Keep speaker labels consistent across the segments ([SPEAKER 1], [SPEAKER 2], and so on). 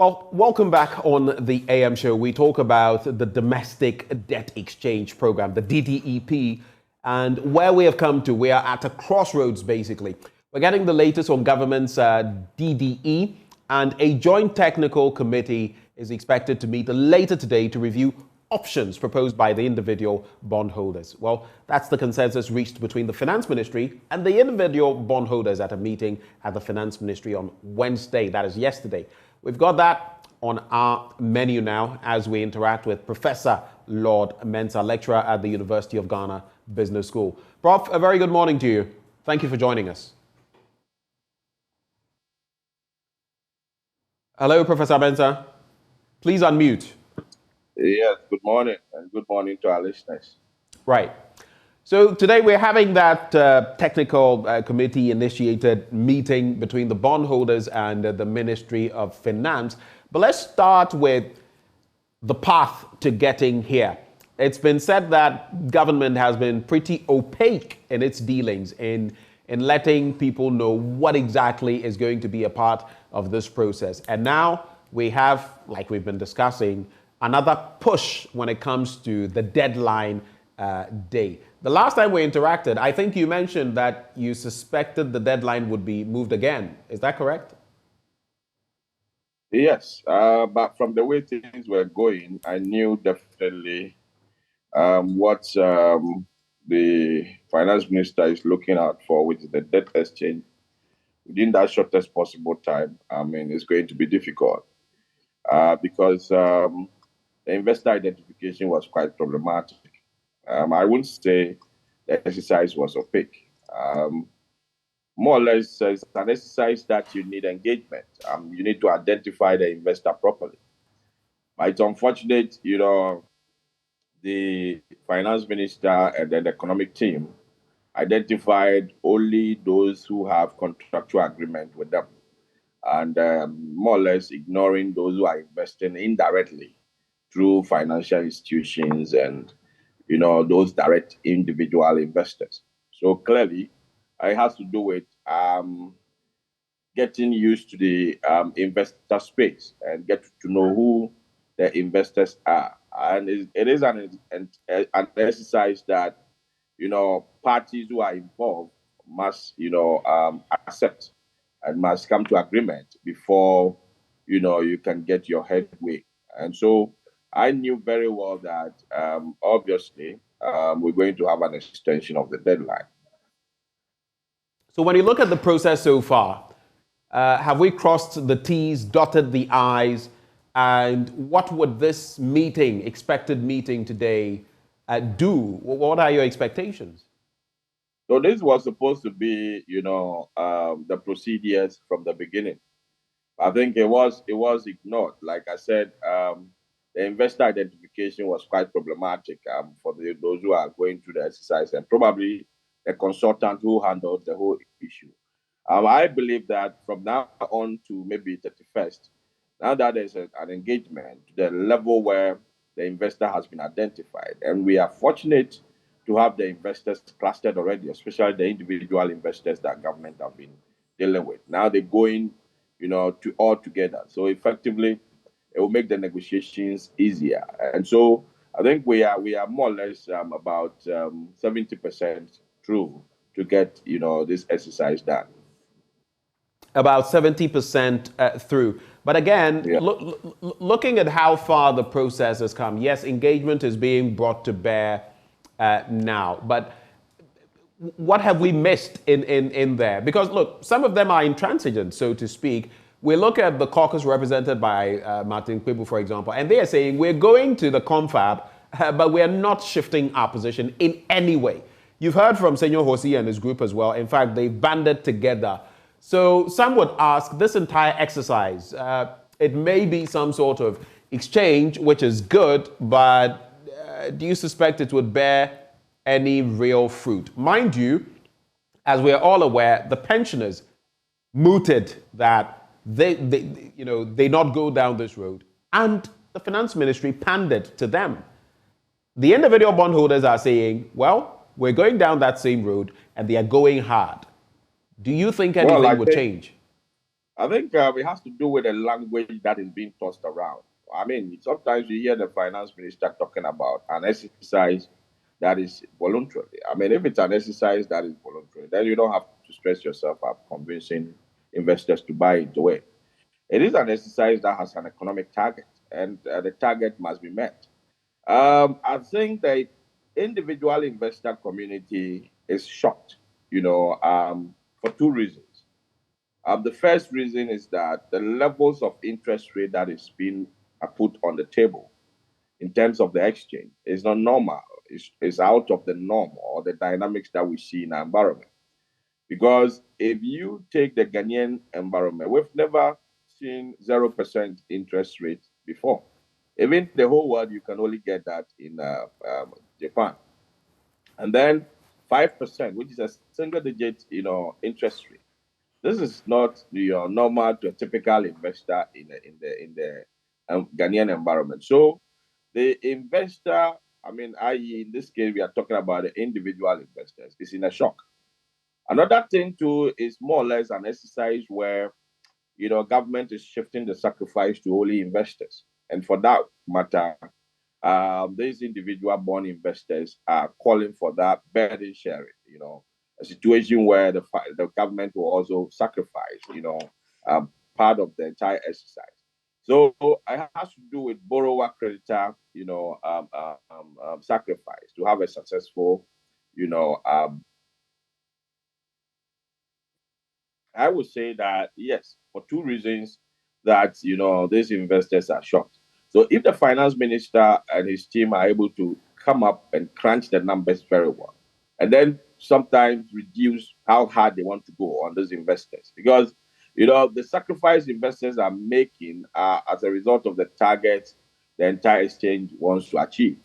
[SPEAKER 1] Well, welcome back on the AM show. We talk about the Domestic Debt Exchange Program, the DDEP, and where we have come to. We are at a crossroads, basically. We're getting the latest on government's DDE, and a joint technical committee is expected to meet later today to review options proposed by the individual bondholders. Well, that's the consensus reached between the Finance Ministry and the individual bondholders at a meeting at the Finance Ministry on Wednesday, that is yesterday. We've got that on our menu now as we interact with Professor Lord Mensah, lecturer at the University of Ghana Business School. Prof, a very good morning to you. Thank you for joining us. Hello, Professor Mensah. Please unmute.
[SPEAKER 2] Yes, good morning, and good morning to our listeners.
[SPEAKER 1] Right. So today we're having that technical committee-initiated meeting between the bondholders and the Ministry of Finance. But let's start with the path to getting here. It's been said that government has been pretty opaque in its dealings in letting people know what exactly is going to be a part of this process. And now we have, like we've been discussing, another push when it comes to the deadline day. The last time we interacted, I think you mentioned that you suspected the deadline would be moved again. Is that correct?
[SPEAKER 2] Yes, but from the way things were going, I knew definitely what the finance minister is looking out for, which is the debt exchange, within that shortest possible time. I mean, it's going to be difficult because the investor identification was quite problematic. I wouldn't say the exercise was opaque. More or less, it's an exercise that you need engagement. You need to identify the investor properly. But it's unfortunate, the finance minister and then the economic team identified only those who have contractual agreement with them, and more or less ignoring those who are investing indirectly through financial institutions and those direct individual investors. So clearly, it has to do with getting used to the investor space and get to know who the investors are. And it is an exercise that parties who are involved must accept and must come to agreement before you can get your headway. And so I knew very well that obviously we're going to have an extension of the deadline.
[SPEAKER 1] So when you look at the process so far, have we crossed the T's, dotted the I's, and what would this meeting, expected meeting today, do? What are your expectations?
[SPEAKER 2] So this was supposed to be, the procedures from the beginning. I think it was ignored. Like I said, the investor identification was quite problematic for those who are going through the exercise, and probably the consultant who handled the whole issue. I believe that from now on to maybe 31st, now that there's an engagement to the level where the investor has been identified, and we are fortunate to have the investors clustered already, especially the individual investors that government have been dealing with. Now they're going, to all together. So effectively, it will make the negotiations easier. And so I think we are more or less about 70% through to get this exercise done.
[SPEAKER 1] About 70% through. But again,
[SPEAKER 2] Yeah.
[SPEAKER 1] looking at how far the process has come, yes, engagement is being brought to bear now. But what have we missed in there? Because look, some of them are intransigent, so to speak. We look at the caucus represented by Martin Pebble, for example, and they are saying we're going to the confab, but we're not shifting our position in any way. You've heard from Senior Hosi and his group as well. In fact, they've banded together. So some would ask, this entire exercise, it may be some sort of exchange, which is good, but do you suspect it would bear any real fruit? Mind you, as we're all aware, the pensioners mooted that they not go down this road, and the finance ministry pandered to them. The individual bondholders are saying, well, we're going down that same road, and they are going hard. Do you think anything would change?
[SPEAKER 2] I think it has to do with the language that is being tossed around. I mean, sometimes you hear the finance minister talking about an exercise that is voluntary. I mean, if it's an exercise that is voluntary, then you don't have to stress yourself out convincing investors to buy into it. It is an exercise that has an economic target, and the target must be met. I think the individual investor community is shocked, for two reasons. The first reason is that the levels of interest rate that is being put on the table in terms of the exchange is not normal. It's out of the norm or the dynamics that we see in our environment. Because if you take the Ghanaian environment, we've never seen 0% interest rate before. Even the whole world, you can only get that in Japan. And then 5%, which is a single digit, interest rate. This is not normal to a typical investor in the Ghanaian environment. So the investor, I mean, i.e., in this case, we are talking about the individual investors, is in a shock. Another thing too is more or less an exercise where government is shifting the sacrifice to only investors, and for that matter, these individual bond investors are calling for that burden sharing. A situation where the government will also sacrifice, part of the entire exercise. So it has to do with borrower creditor, sacrifice to have a successful, I would say that yes, for two reasons that these investors are shocked. So if the finance minister and his team are able to come up and crunch the numbers very well, and then sometimes reduce how hard they want to go on those investors, because the sacrifice investors are making as a result of the targets the entire exchange wants to achieve.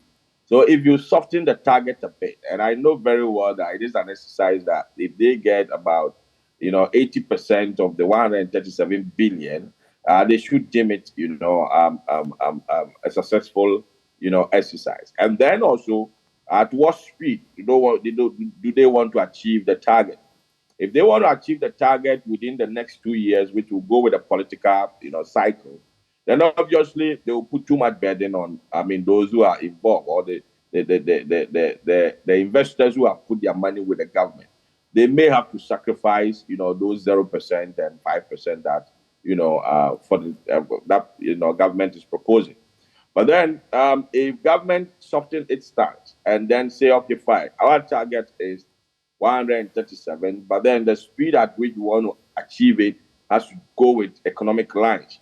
[SPEAKER 2] So if you soften the target a bit, and I know very well that it is an exercise that if they get about 80% of the 137 billion, they should deem it, a successful, exercise. And then also, at what speed do they want to achieve the target? If they want to achieve the target within the next 2 years, which will go with a political, cycle, then obviously they will put too much burden on, I mean, those who are involved, or the investors who have put their money with the government. They may have to sacrifice, those 0% and 5% that, for the that government is proposing. But then, if government softens its stance and then say, okay, fine, our target is 137, but then the speed at which we want to achieve it has to go with economic lines.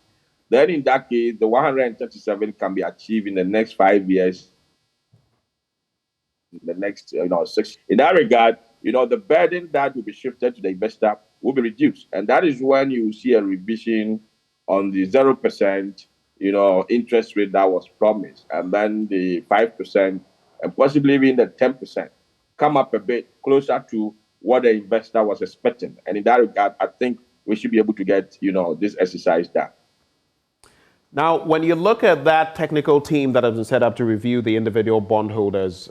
[SPEAKER 2] Then, in that case, the 137 can be achieved in the next 5 years, in the next 6. In that regard, the burden that will be shifted to the investor will be reduced, and that is when you see a revision on the 0% interest rate that was promised, and then the 5% and possibly even the 10% come up a bit closer to what the investor was expecting. And in that regard, I think we should be able to get this exercise done.
[SPEAKER 1] Now, when you look at that technical team that has been set up to review the individual bondholders'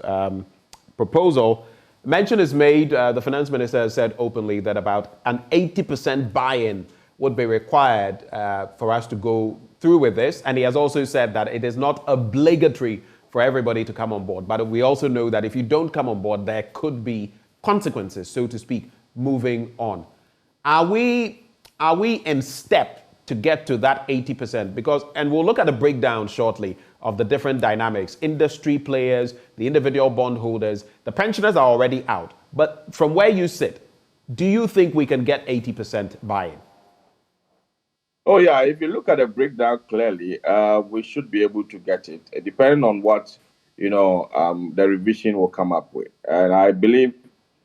[SPEAKER 1] proposal, mention is made, the finance minister has said openly that about an 80% buy-in would be required for us to go through with this. And he has also said that it is not obligatory for everybody to come on board. But we also know that if you don't come on board, there could be consequences, so to speak, moving on. Are we in step to get to that 80%? Because, and we'll look at a breakdown shortly of the different dynamics, industry players, the individual bondholders, the pensioners are already out. But from where you sit, do you think we can get 80% buy-in?
[SPEAKER 2] Oh, yeah. If you look at the breakdown clearly, we should be able to get it, depending on what, the revision will come up with. And I believe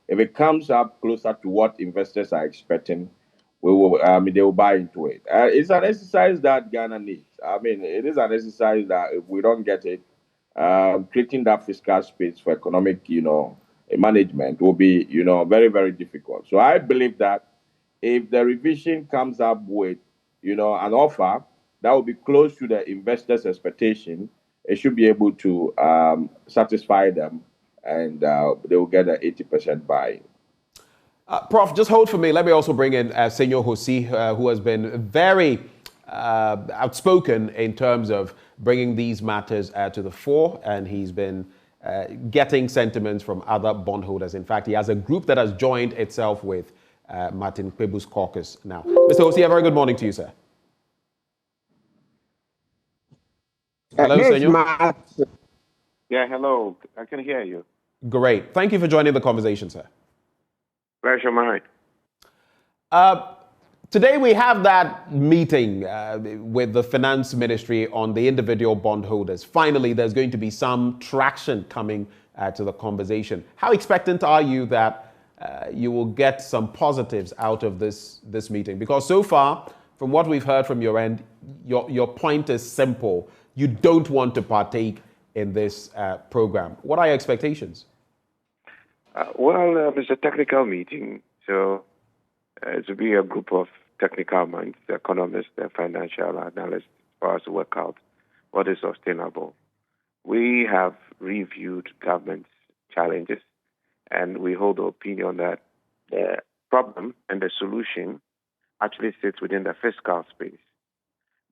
[SPEAKER 2] if it comes up closer to what investors are expecting, they will buy into it. It's an exercise that Ghana needs. I mean, it is an exercise that if we don't get it, creating that fiscal space for economic, management will be, very, very difficult. So I believe that if the revision comes up with, an offer that will be close to the investors' expectation, it should be able to satisfy them, and they will get an 80% buy.
[SPEAKER 1] Prof, just hold for me. Let me also bring in Senior Hosi, who has been very outspoken in terms of bringing these matters to the fore, and he's been getting sentiments from other bondholders. In fact, he has a group that has joined itself with Martin Kpebu's caucus now. Mr. Hosi, a very good morning to you, sir. Hello, Senor.
[SPEAKER 3] Yeah, hello. I can hear you.
[SPEAKER 1] Great. Thank you for joining the conversation, sir.
[SPEAKER 3] Pleasure mine.
[SPEAKER 1] Today we have that meeting with the finance ministry on the individual bondholders. Finally, there's going to be some traction coming to the conversation. How expectant are you that you will get some positives out of this meeting? Because so far, from what we've heard from your end, your point is simple. You don't want to partake in this program. What are your expectations?
[SPEAKER 3] It's a technical meeting, so it will be a group of technical minds, the economists, the financial analysts, for us to work out what is sustainable. We have reviewed government's challenges, and we hold the opinion that the problem and the solution actually sits within the fiscal space.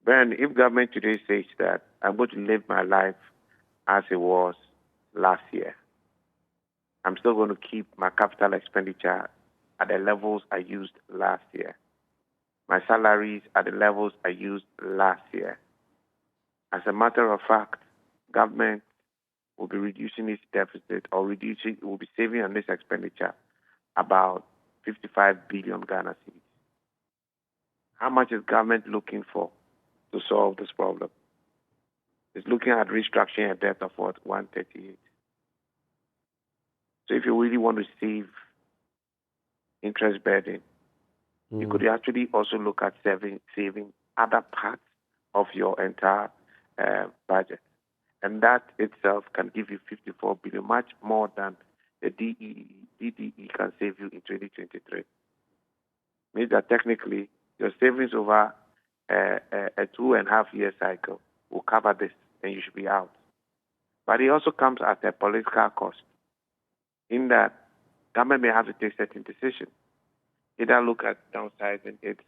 [SPEAKER 3] Ben, if government today says that I'm going to live my life as it was last year, I'm still going to keep my capital expenditure at the levels I used last year. My salaries at the levels I used last year. As a matter of fact, government will be reducing its deficit or will be saving on this expenditure about 55 billion Ghana cedis. How much is government looking for to solve this problem? It's looking at restructuring a debt of what? 138. So if you really want to save interest burden, you could actually also look at saving other parts of your entire budget. And that itself can give you 54 billion, much more than the DDE can save you in 2023. Means that technically your savings over a 2.5 year cycle will cover this and you should be out. But it also comes at a political cost, in that government may have to take certain decisions. Either look at downsizing its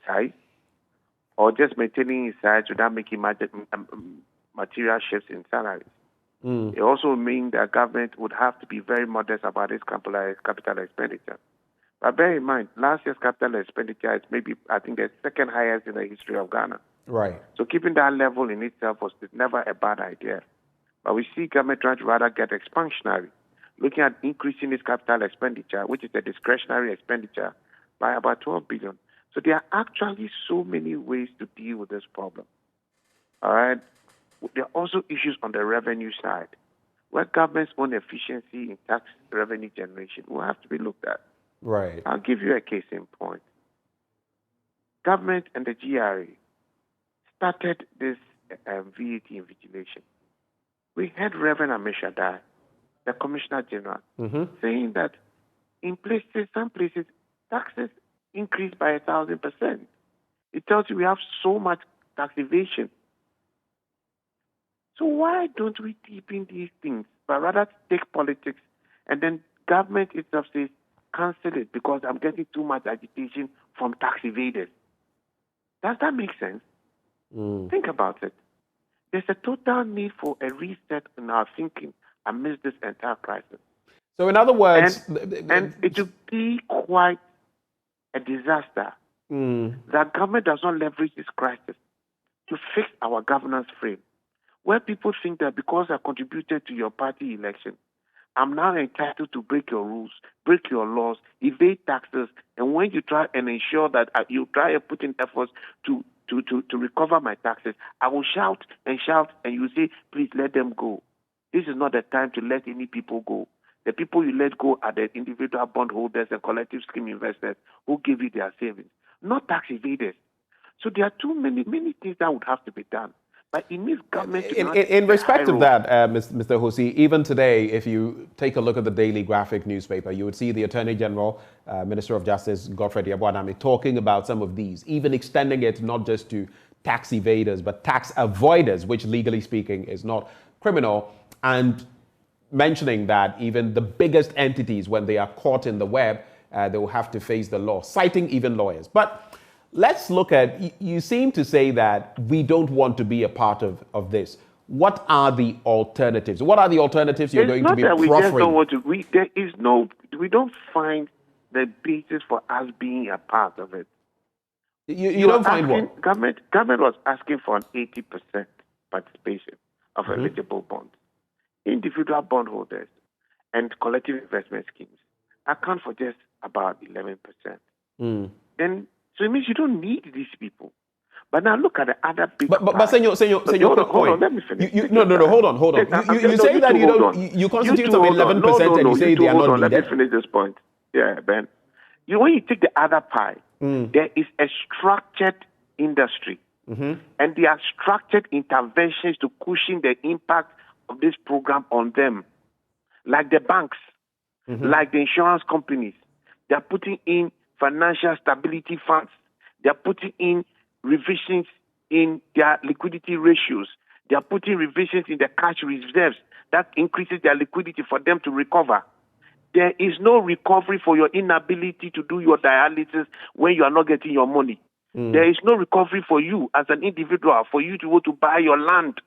[SPEAKER 3] size, or just maintaining its size without making material shifts in salaries. It also means that government would have to be very modest about its capital expenditure. But bear in mind, last year's capital expenditure is maybe, I think, the second highest in the history of Ghana.
[SPEAKER 1] Right.
[SPEAKER 3] So keeping that level in itself was never a bad idea. But we see government trying to rather get expansionary, looking at increasing its capital expenditure, which is a discretionary expenditure, by about 12 billion. So there are actually so many ways to deal with this problem. All right. There are also issues on the revenue side, where government's own efficiency in tax revenue generation will have to be looked at.
[SPEAKER 1] Right.
[SPEAKER 3] I'll give you a case in point. Government and the GRA started this VAT invigilation. We had Reverend Amishadai, the Commissioner General, saying that in some places, taxes increased by 1,000%. It tells you we have so much tax evasion. So why don't we deepen these things, but rather take politics, and then government itself says, cancel it because I'm getting too much agitation from tax evaders. Does that make sense? Think about it. There's a total need for a reset in our thinking amidst this entire crisis.
[SPEAKER 1] So in other words...
[SPEAKER 3] And it will be quite a disaster that government does not leverage this crisis to fix our governance frame, where people think that because I contributed to your party election, I'm now entitled to break your rules, break your laws, evade taxes, and when you try and ensure that you try and put in efforts to recover my taxes, I will shout, and you say, please let them go. This is not the time to let any people go. The people you let go are the individual bondholders and collective scheme investors who give you their savings, not tax evaders. So there are many things that would have to be done. But it needs government to
[SPEAKER 1] in respect of that, Mr. Hosi, even today, if you take a look at the Daily Graphic newspaper, you would see the Attorney General, Minister of Justice, Godfrey Yeboah-Dame, talking about some of these, even extending it not just to tax evaders, but tax avoiders, which legally speaking is not criminal. And mentioning that even the biggest entities, when they are caught in the web, they will have to face the law, citing even lawyers. But let's look at, you seem to say that we don't want to be a part of this. What are the alternatives? What are the alternatives you're going to be proffering?
[SPEAKER 3] We just don't want to. We don't find the basis for us being a part of it.
[SPEAKER 1] You don't find what?
[SPEAKER 3] Government was asking for an 80% participation of eligible bonds. Individual bondholders and collective investment schemes account for just about 11%. Then, so it means you don't need these people. But now look at the other big.
[SPEAKER 1] But Senor,
[SPEAKER 3] hold on, let me finish.
[SPEAKER 1] Hold on. You say that you constitute some 11%, and you say they are not needed.
[SPEAKER 3] Let me finish this point. Yeah, Ben. When you take the other pie, there is a structured industry, and there are structured interventions to cushion the impact of this program on them, like the banks, like the insurance companies. They are putting in financial stability funds. They are putting in revisions in their liquidity ratios. They are putting revisions in their cash reserves. That increases their liquidity for them to recover. There is no recovery for your inability to do your dialysis when you are not getting your money. There is no recovery for you as an individual, for you to go to buy your land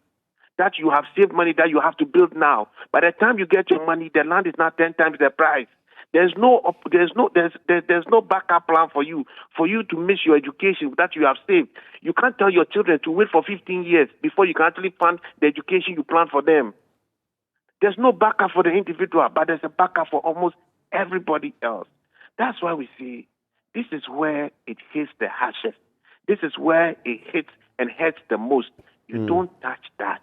[SPEAKER 3] that you have saved money that you have to build now. By the time you get your money, the land is now 10 times the price. There's no backup plan for you to miss your education that you have saved. You can't tell your children to wait for 15 years before you can actually fund the education you plan for them. There's no backup for the individual, but there's a backup for almost everybody else. That's why we see this is where it hits the harshest. This is where it hits and hurts the most. You don't touch that.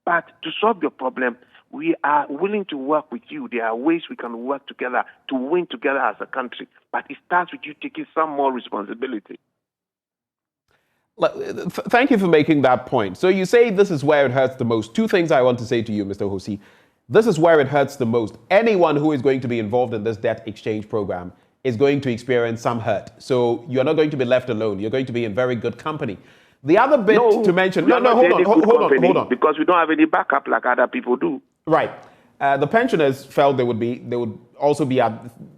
[SPEAKER 3] But to solve your problem, we are willing to work with you. There are ways we can work together to win together as a country. But it starts with you taking some more responsibility.
[SPEAKER 1] Thank you for making that point. So you say this is where it hurts the most. Two things I want to say to you, Mr. Hosi. This is where it hurts the most. Anyone who is going to be involved in this debt exchange program is going to experience some hurt. So you're not going to be left alone. You're going to be in very good company. The other bit to mention... Hold on.
[SPEAKER 3] Because we don't have any backup like other people do.
[SPEAKER 1] Right. The pensioners felt they would also be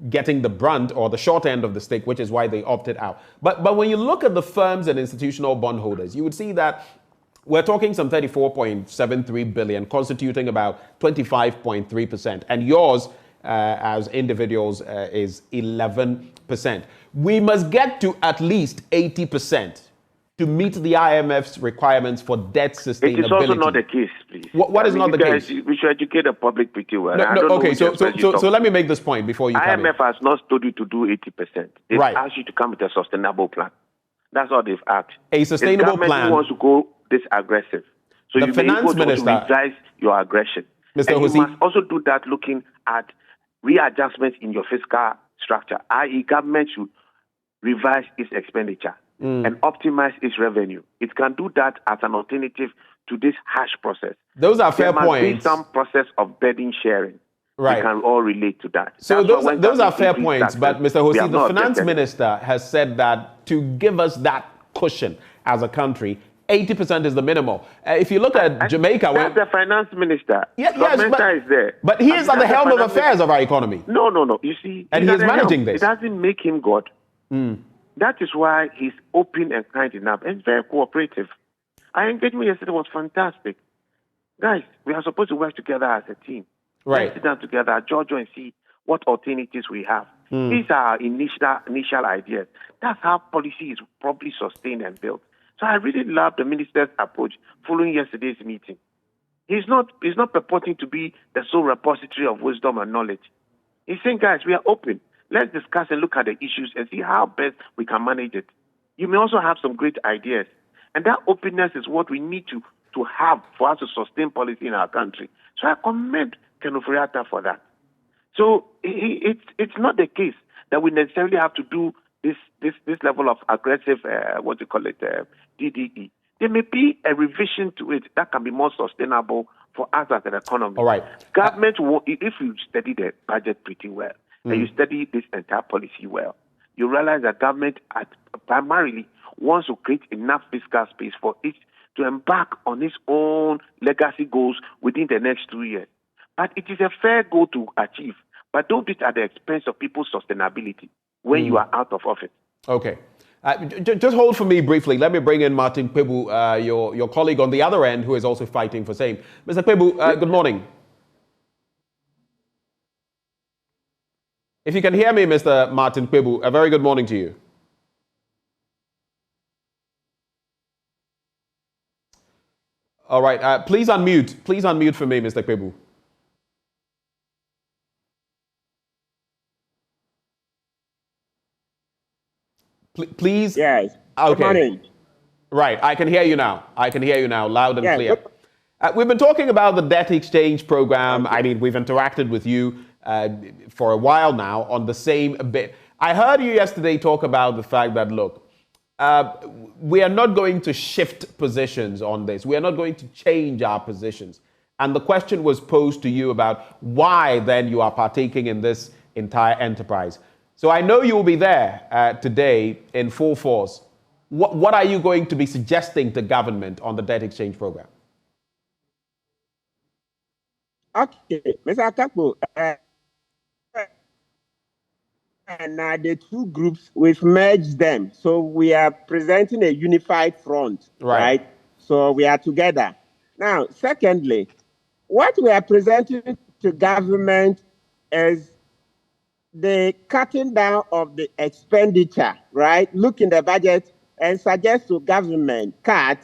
[SPEAKER 1] getting the brunt or the short end of the stick, which is why they opted out. But when you look at the firms and institutional bondholders, you would see that we're talking some 34.73 billion, constituting about 25.3%. And yours, as individuals, is 11%. We must get to at least 80%. To meet the IMF's requirements for debt sustainability.
[SPEAKER 3] It is also not the case, please.
[SPEAKER 1] What is not the case?
[SPEAKER 3] We should educate the public pretty well.
[SPEAKER 1] So let me make this point before you come in.
[SPEAKER 3] IMF has not told you to do 80%. They've asked you to come with a sustainable plan. That's all they've asked.
[SPEAKER 1] A sustainable plan.
[SPEAKER 3] The government wants to go this aggressive. So
[SPEAKER 1] the finance minister
[SPEAKER 3] to revise your aggression.
[SPEAKER 1] Mr.
[SPEAKER 3] And
[SPEAKER 1] Hosi,
[SPEAKER 3] you must also do that looking at readjustments in your fiscal structure, i.e. government should revise its expenditure. And optimize its revenue. It can do that as an alternative to this harsh process.
[SPEAKER 1] Those are fair points.
[SPEAKER 3] There must be some process of burden sharing.
[SPEAKER 1] Right.
[SPEAKER 3] We can all relate to that.
[SPEAKER 1] So those are fair points, but Mr. Hosi, the finance minister has said that to give us that cushion as a country, 80% is the minimal. If you look at Jamaica...
[SPEAKER 3] That's the finance minister.
[SPEAKER 1] Mensa
[SPEAKER 3] is there.
[SPEAKER 1] But he is at the helm of affairs of our economy.
[SPEAKER 3] No. You see...
[SPEAKER 1] And he is managing this.
[SPEAKER 3] It doesn't make him God. That is why he's open and kind enough and very cooperative. Our engagement yesterday was fantastic. Guys, we are supposed to work together as a team.
[SPEAKER 1] Right.
[SPEAKER 3] Let's sit down together at Georgia and see what alternatives we have. These are our initial ideas. That's how policy is properly sustained and built. So I really love the minister's approach following yesterday's meeting. He's not purporting to be the sole repository of wisdom and knowledge. He's saying, guys, we are open. Let's discuss and look at the issues and see how best we can manage it. You may also have some great ideas. And that openness is what we need to have for us to sustain policy in our country. So I commend Ken Ofori-Atta for that. So it's not the case that we necessarily have to do this level of aggressive, DDE. There may be a revision to it that can be more sustainable for us as an economy.
[SPEAKER 1] All right.
[SPEAKER 3] Government, if you study the budget pretty well, and you study this entire policy well, you realize that government primarily wants to create enough fiscal space for it to embark on its own legacy goals within the next 2 years. But it is a fair goal to achieve. But don't do it at the expense of people's sustainability when you are out of office.
[SPEAKER 1] Okay. Just hold for me briefly. Let me bring in Martin Pebble, your colleague on the other end, who is also fighting for same. Mr. Pebble, good morning. If you can hear me, Mr. Martin Pebble, a very good morning to you. All right. Please unmute. Please unmute for me, Mr. Pebble. Please.
[SPEAKER 2] Yes.
[SPEAKER 1] Okay.
[SPEAKER 2] Good morning.
[SPEAKER 1] Right. I can hear you now. I can hear you now, loud and clear.
[SPEAKER 2] Good.
[SPEAKER 1] We've been talking about the debt exchange program. Okay. I mean, we've interacted with you for a while now on the same bit. I heard you yesterday talk about the fact that, look, we are not going to shift positions on this. We are not going to change our positions. And the question was posed to you about why then you are partaking in this entire enterprise. So I know you will be there today in full force. What are you going to be suggesting to government on the debt exchange program?
[SPEAKER 4] Okay, Mr. Akakpo, and the two groups, we've merged them. So we are presenting a unified front, right? So we are together. Now, secondly, what we are presenting to government is the cutting down of the expenditure, right? Look in the budget and suggest to government cut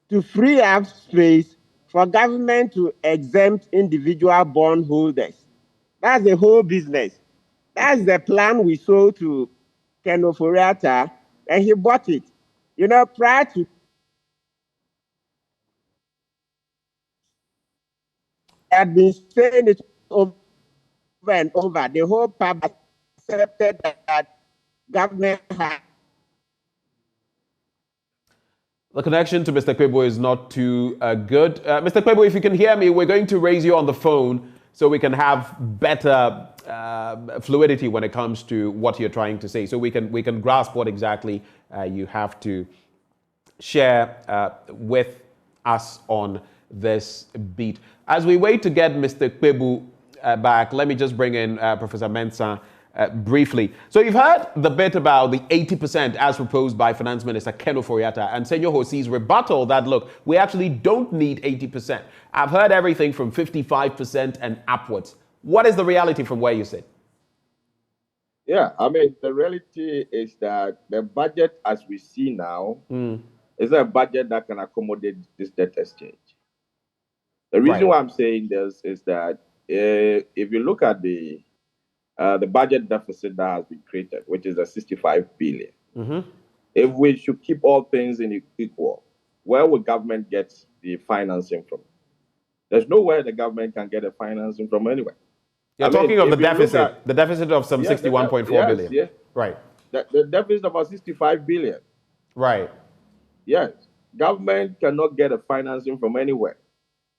[SPEAKER 4] to free up space for government to exempt individual bondholders. That's the whole business. That's the plan we sold to Ken Oforiatta, and he bought it. You know, prior to had been saying it over and over, the whole public accepted that government had.
[SPEAKER 1] The connection to Mr. Kwebo is not too good. Mr. Kwebo, if you can hear me, we're going to raise you on the phone so we can have better fluidity when it comes to what you're trying to say, so we can grasp what exactly you have to share with us on this beat. As we wait to get Mr. Kwebo back, let me just bring in Professor Mensah briefly. So you've heard the bit about the 80% as proposed by Finance Minister Ken Oforiatta and Senor Hosi's rebuttal that, look, we actually don't need 80%. I've heard everything from 55% and upwards. What is the reality from where you sit?
[SPEAKER 2] Yeah, I mean, the reality is that the budget as we see now is a budget that can accommodate this debt exchange. The reason why I'm saying this is that if you look at the budget deficit that has been created, which is a 65 billion, if we should keep all things in equal, where will government get the financing from? There's nowhere the government can get the financing from anywhere.
[SPEAKER 1] You're talking of the deficit of some 61.4 billion.
[SPEAKER 2] Yes.
[SPEAKER 1] Right.
[SPEAKER 2] The deficit of about 65 billion.
[SPEAKER 1] Right.
[SPEAKER 2] Yes. Government cannot get a financing from anywhere.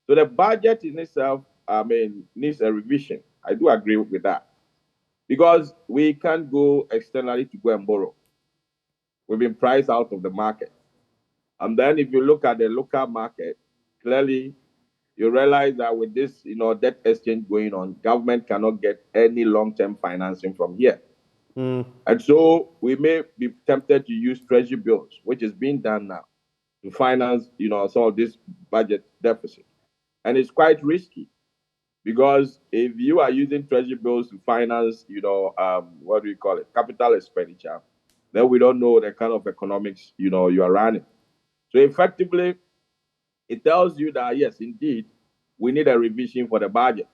[SPEAKER 2] So the budget in itself, I mean, needs a revision. I do agree with that. Because we can't go externally to go and borrow. We've been priced out of the market. And then if you look at the local market, clearly you realize that with this, debt exchange going on, government cannot get any long-term financing from here. And so we may be tempted to use treasury bills, which is being done now, to finance, some of this budget deficit. And it's quite risky because if you are using treasury bills to finance, capital expenditure, then we don't know the kind of economics, you are running. So effectively, it tells you that, yes, indeed, we need a revision for the budget,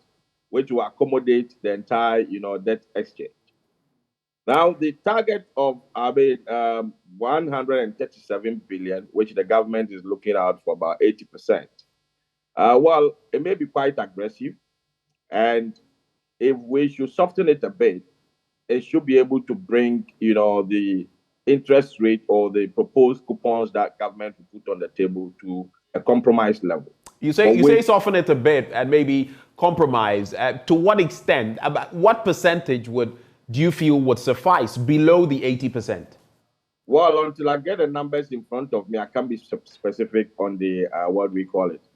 [SPEAKER 2] which will accommodate the entire, debt exchange. Now, the target of 137 billion, which the government is looking at for about 80%, well, it may be quite aggressive. And if we should soften it a bit, it should be able to bring, the interest rate or the proposed coupons that government will put on the table to a compromise level.
[SPEAKER 1] You say soften it a bit and maybe compromise. To what extent? About what percentage do you feel would suffice below the 80%?
[SPEAKER 2] Well, until I get the numbers in front of me, I can't be specific on the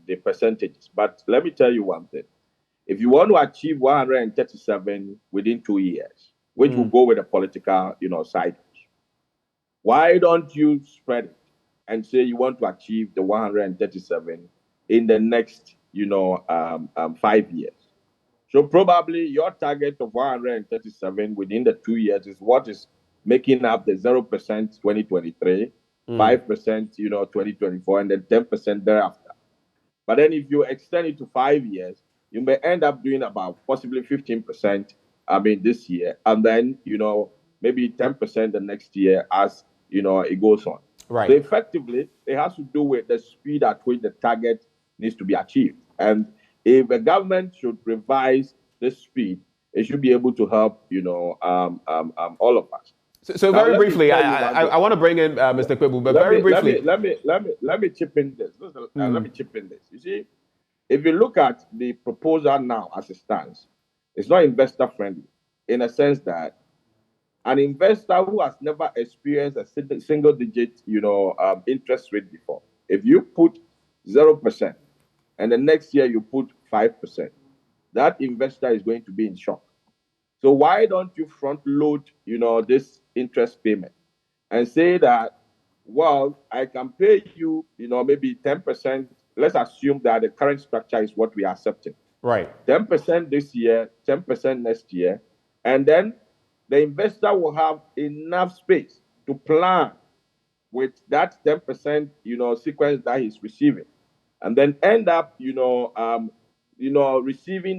[SPEAKER 2] the percentages. But let me tell you one thing. If you want to achieve 137 within 2 years, which will go with the political, cycles, why don't you spread it and say you want to achieve the 137 in the next, 5 years? So probably your target of 137 within the 2 years is what is making up the 0% 2023, 5%, 2024, and then 10% thereafter. But then if you extend it to 5 years, you may end up doing about possibly 15%, this year, and then, maybe 10% the next year as, it goes on.
[SPEAKER 1] Right.
[SPEAKER 2] So effectively, it has to do with the speed at which the target needs to be achieved. And if the government should revise the speed, it should be able to help, all of us.
[SPEAKER 1] So
[SPEAKER 2] now,
[SPEAKER 1] very briefly, I want to bring in Mr. Pebble, but briefly.
[SPEAKER 2] Let me chip in this. Let me chip in this. You see, if you look at the proposal now as it stands, it's not investor friendly in a sense that an investor who has never experienced a single digit, interest rate before, if you put 0% and the next year you put 5%, that investor is going to be in shock. So why don't you front load, this interest payment and say that, well, I can pay you, maybe 10%. Let's assume that the current structure is what we are accepting.
[SPEAKER 1] Right.
[SPEAKER 2] 10% this year, 10% next year. And then the investor will have enough space to plan with that 10%, sequence that he's receiving. And then end up, receiving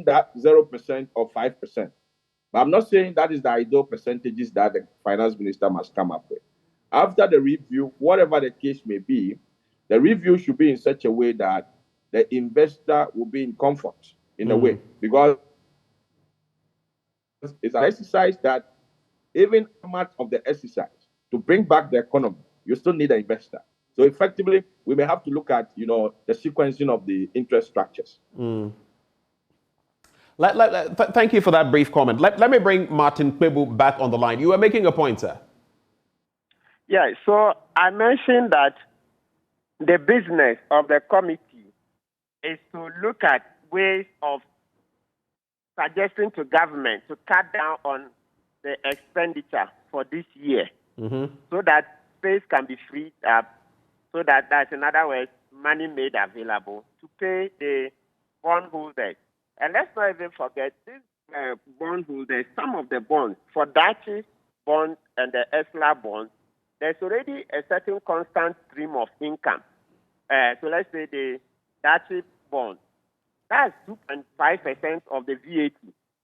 [SPEAKER 2] that 0% or 5%. But I'm not saying that is the ideal percentages that the finance minister must come up with. After the review, whatever the case may be, the review should be in such a way that the investor will be in comfort in a way, because it's an exercise that even much of the exercise to bring back the economy, you still need an investor. So effectively, we may have to look at, the sequencing of the interest structures.
[SPEAKER 1] Thank you for that brief comment. Let me bring Martin Pebble back on the line. You were making a point, sir.
[SPEAKER 4] Yeah, so I mentioned that the business of the committee is to look at ways of suggesting to government to cut down on the expenditure for this year, so that space can be freed up, so that's in other words, money made available to pay the bondholders. And let's not even forget, these bondholders, some of the bonds, for Dachi bond and the ESLA bonds, there's already a certain constant stream of income. So let's say the Dachi bond, that's 2.5% of the VAT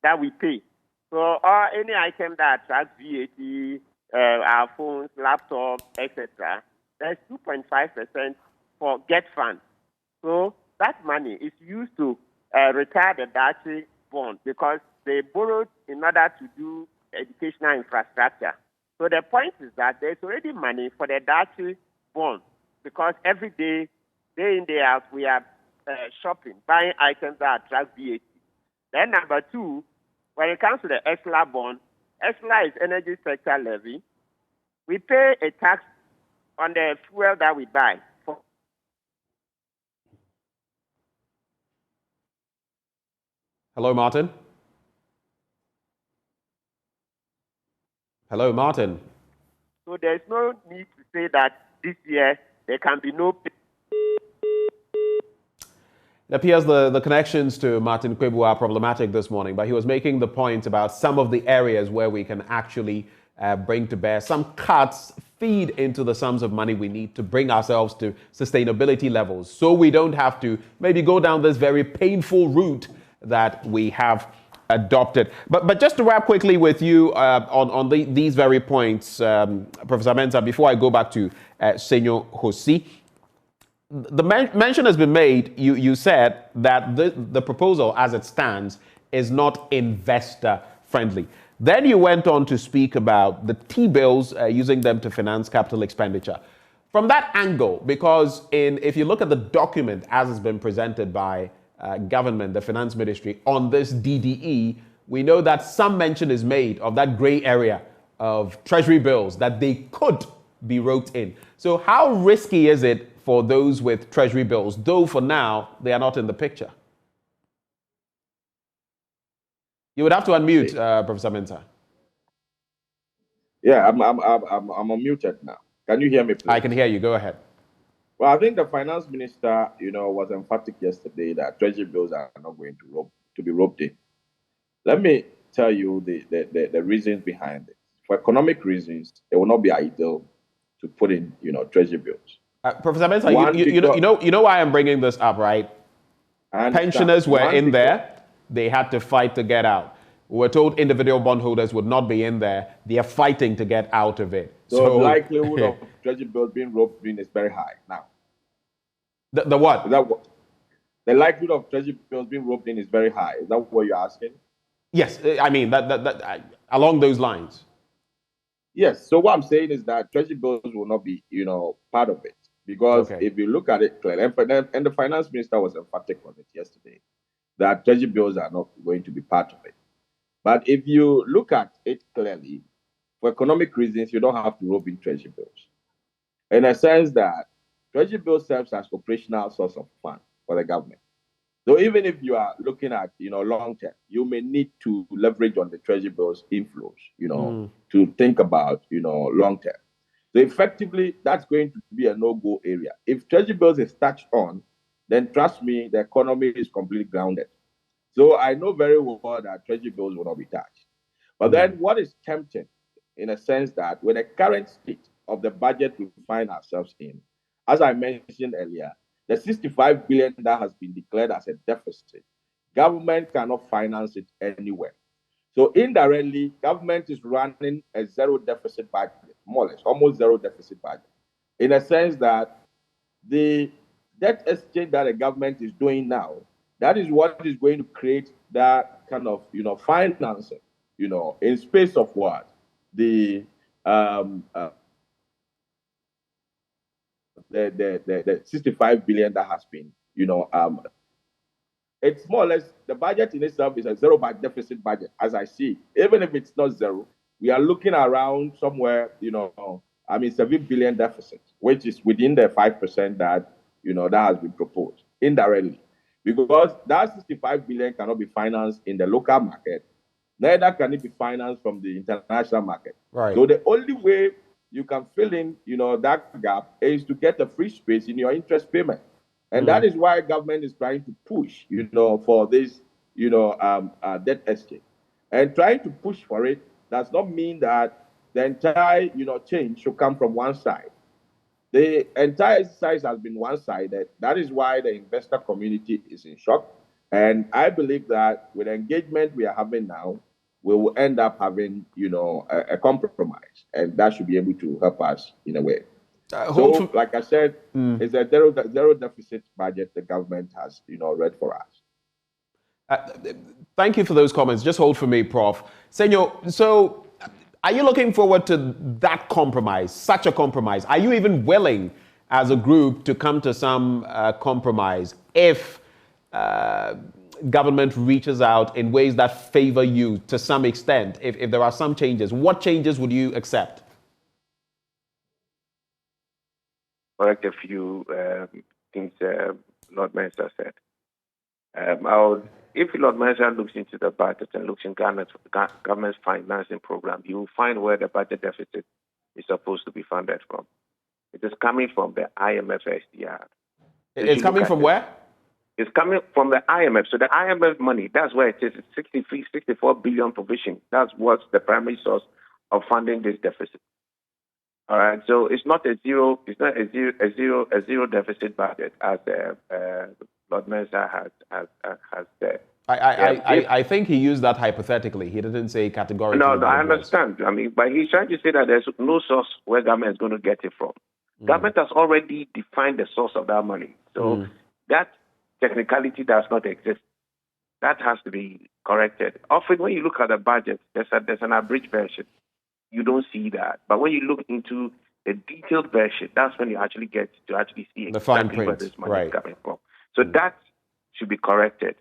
[SPEAKER 4] that we pay. So any item that attracts VAT, our phones, laptops, etc., there's 2.5% for Get Fund. So that money is used to retire the Dachi bond because they borrowed in order to do educational infrastructure. So the point is that there's already money for the Dachi bond because every day, day in, day out, we are shopping, buying items that attract VAT. Then number two, when it comes to the ESLA bond, ESLA is energy sector levy. We pay a tax on the fuel that we buy.
[SPEAKER 1] Hello, Martin. Hello, Martin.
[SPEAKER 4] So there's no need to say that this year there can be no pay.
[SPEAKER 1] It appears the connections to Martin Pebble are problematic this morning, but he was making the point about some of the areas where we can actually bring to bear some cuts, feed into the sums of money we need to bring ourselves to sustainability levels, so we don't have to maybe go down this very painful route that we have adopted. But just to wrap quickly with you on these very points, Professor Mensah, before I go back to Seno Hosi, the mention has been made, you said, that the proposal as it stands is not investor friendly. Then you went on to speak about the T-bills, using them to finance capital expenditure. From that angle, because if you look at the document as it's been presented by government, the finance ministry, on this DDE, we know that some mention is made of that gray area of treasury bills that they could be wrote in. So how risky is it for those with treasury bills, though for now they are not in the picture? You would have to unmute, Professor Mensah.
[SPEAKER 2] Yeah, I'm unmuted now. Can you hear me, please?
[SPEAKER 1] I can hear you. Go ahead.
[SPEAKER 2] Well, I think the finance minister, was emphatic yesterday that treasury bills are not going to be roped in. Let me tell you the reasons behind it. For economic reasons, it will not be ideal to put in, treasury bills.
[SPEAKER 1] Professor Mensah, you know why I'm bringing this up, right? Pensioners were in there. They had to fight to get out. We were told individual bondholders would not be in there. They are fighting to get out of it.
[SPEAKER 2] So the likelihood of treasury bills being roped in is very high now.
[SPEAKER 1] The what?
[SPEAKER 2] Is that what? The likelihood of treasury bills being roped in is very high. Is that what you're asking?
[SPEAKER 1] Yes, I mean along those lines.
[SPEAKER 2] Yes. So what I'm saying is that treasury bills will not be, part of it, because if you look at it clearly, and the finance minister was emphatic on it yesterday, that treasury bills are not going to be part of it. But if you look at it clearly, for economic reasons, you don't have to rope in treasury bills, in a sense that treasury bills serves as operational source of funds for the government. So even if you are looking at, long term, you may need to leverage on the treasury bills inflows, to think about, long term. So effectively, that's going to be a no-go area. If treasury bills is touched on, then trust me, the economy is completely grounded. So I know very well that treasury bills will not be touched. But then what is tempting, in a sense that with the current state of the budget we find ourselves in, as I mentioned earlier, the 65 billion that has been declared as a deficit, government cannot finance it anywhere. So indirectly, government is running a zero deficit budget, more or less, almost zero deficit budget, in a sense that the debt exchange that the government is doing now, that is what is going to create that kind of, financing, in space of what? The 65 billion that has been, it's more or less the budget in itself is a zero deficit budget, as I see. Even if it's not zero, we are looking around somewhere, 7 billion deficit, which is within the 5% that, that has been proposed indirectly. Because that 65 billion cannot be financed in the local market, neither can it be financed from the international market.
[SPEAKER 1] Right.
[SPEAKER 2] So the only way you can fill in, that gap is to get a free space in your interest payment. And that is why government is trying to push, for this, debt exchange. And trying to push for it does not mean that the entire, change should come from one side. The entire exercise has been one-sided. That is why the investor community is in shock. And I believe that with the engagement we are having now, we will end up having, a compromise. And that should be able to help us in a way. So, like I said, it's a zero deficit budget the government has, read for us.
[SPEAKER 1] Thank you for those comments. Just hold for me, Prof. Seno, so are you looking forward to that compromise, such a compromise? Are you even willing as a group to come to some compromise if government reaches out in ways that favor you to some extent? If there are some changes, what changes would you accept?
[SPEAKER 3] Correct a few things Lord Mensa said. If Lord Mensa looks into the budget and looks in government's financing program, you will find where the budget deficit is supposed to be funded from. It is coming from the IMF SDR.
[SPEAKER 1] It's coming from where?
[SPEAKER 3] It's coming from the IMF. So the IMF money, that's where it is. It's 64 billion provision. That's what's the primary source of funding this deficit. All right. So it's not a zero deficit budget as Lord Mensa has said.
[SPEAKER 1] I think he used that hypothetically. He didn't say categorically.
[SPEAKER 3] No, I understand. I mean, but he's trying to say that there's no source where government is going to get it from. Government has already defined the source of that money. So that technicality does not exist. That has to be corrected. Often when you look at the budget, there's an abridged version. You don't see that. But when you look into the detailed version, that's when you actually get to actually see exactly where this money is coming from. So that should be corrected.